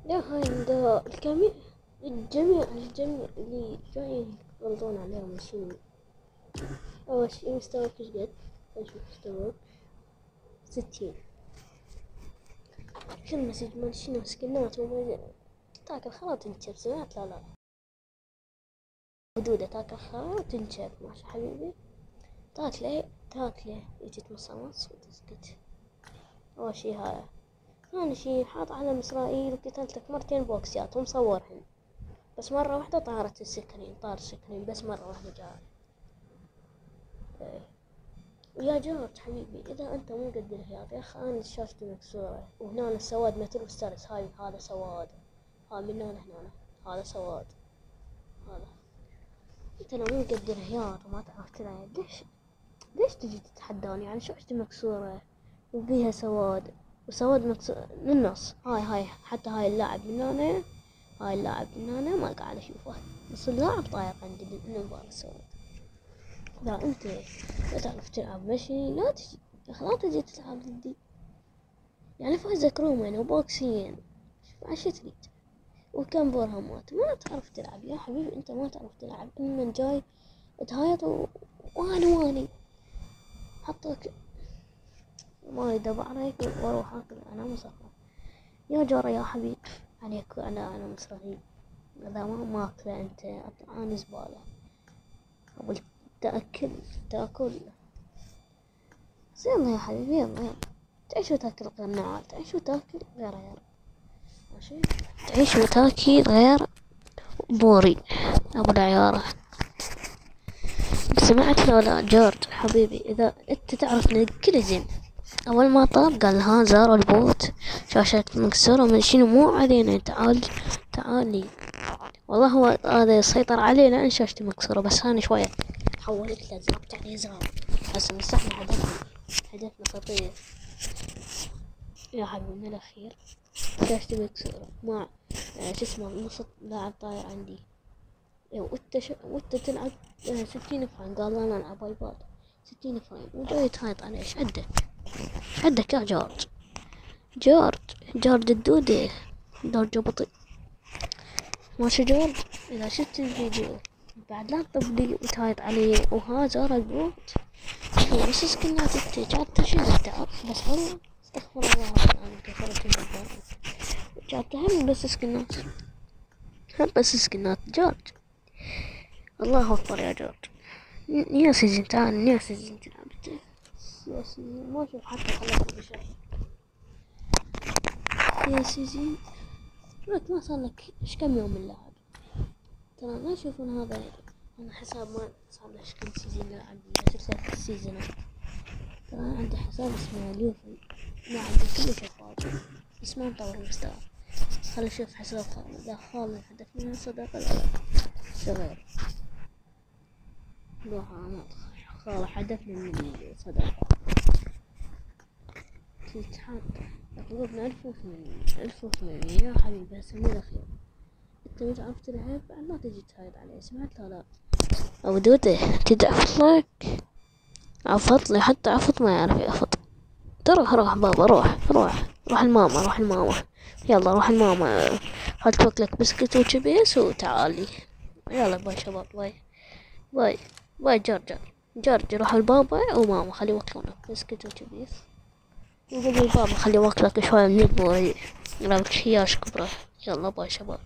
لا هاي الجميع اللي جاي يغلطون عليهم شنو. أول شي مستواك ايش قد؟ أشوف مستواك 60. كل مسج ما شنو سكنات وما تاكل خلاص تنشف. سمعت؟ لا حدودة تاكل خلاص تنشف. ماشي حبيبي، تاكله يجي تمصمص وتسكت. أول شي هاي. ثاني شي حاط علم إسرائيل وقتلتك مرتين بوكسيات ومصورهن، بس مرة واحدة طار السكرين بس مرة واحدة جاء. ويا جورج حبيبي، إذا أنت مو قد الهياط يا أخي، أنا شاشتي مكسورة وهنا السواد متر وسترس. هذا سواد، هاي من هنا هذا سواد. هذا أنت لو مو قد الهياط وما تعرف تلعب، ليش تجي تتحداني؟ يعني شاشتي مكسورة وبيها سواد مكسور للنص. هاي حتى هاي اللاعب من هنا، ما قاعد أشوفه، بس اللاعب طاير عندي بالنظام السواد. لا أنت لا تعرف تلعب مشي، لا تجي تلعب ضدي. يعني فازك رومان وبوكسين، عش تريد؟ وكم برهمات ما تعرف تلعب يا حبيبي. انت ما تعرف تلعب، من جاي تهايط واني حطك ما يدب عليك واروح اكل انا مصرف. يا جارة يا حبيب عليك، انا مصرفي. اذا ما اكله انت انا زبالة. اقول تاكل يلا يا حبيبي، يلا تعيش وتاكل غير نعال، تعيش وتاكل غير ماشي، تعيش وتاكل غير بوري ابو العيارة. سمعت لا جورج حبيبي، اذا انت تعرف ان كل زين اول ما طاب قال ها زاروا البوت شاشتك مكسورة من شنو، مو علينا، تعالي. والله هو هذا يسيطر علينا ان شاشتي مكسورة، بس هاني شوية حولت له زربت عليه زراب. هسه مسحنا هدفنا خطير يا حبيبي. من الاخير شاشتي مكسورة مع شو اسمه نص لاعب طاير عندي. وانت تلعب 60 فريم. قال انا العب ايباد 60 فريم وجاي تهايط عليه. ايش عندك يا جورج الدودة درجة بطيء. ماشي جورج، اذا شفت الفيديو بعد لا تطبلي وتهايط عليه وها زار البوت. بس سكنات جات تشيل تعرف، بس والله استغفر الله انا كفرت الجبار. جات هم بس سكنات جورج. الله اكبر يا جورج. يا سيزن تعال يا سيزن تلعب يا سيزن. ما اشوف حتى خلص بشيء يا سيزن. لك ما صار لك ايش كم يوم اللعب؟ ترى ما يشوفون هذا. انا حساب ما صار له كم سيزن لاعب، بس 3 سيزونات. ترى انا عندي حساب اسمه اليوفي، ما عندي كل شغال بس ما مطور مستوى. خل اشوف حساب خالد. لا خالد هدف من الصداقة لا صغير. لا انا خالد هدفنا من الصداقة. تتحط تقريبا 1800 يا حبيبي. هسه مو الأخير. انت ما تعرف تلعب بعد ما تجي تهايط عليه. سمعت لا أبو دودة تدعفط لك عفط حتى عفط ما يعرف يعفط. روح بابا روح الماما يلا روح الماما. هات لك بسكت وشبيس وتعالي. يلا باي شباب، باي جورج روح البابا وماما خلي يوكلونك بسكت وشبيس. وقبل الباب خلي واكلك شوية من البوري، لو هياش كبره. يلا باي شباب.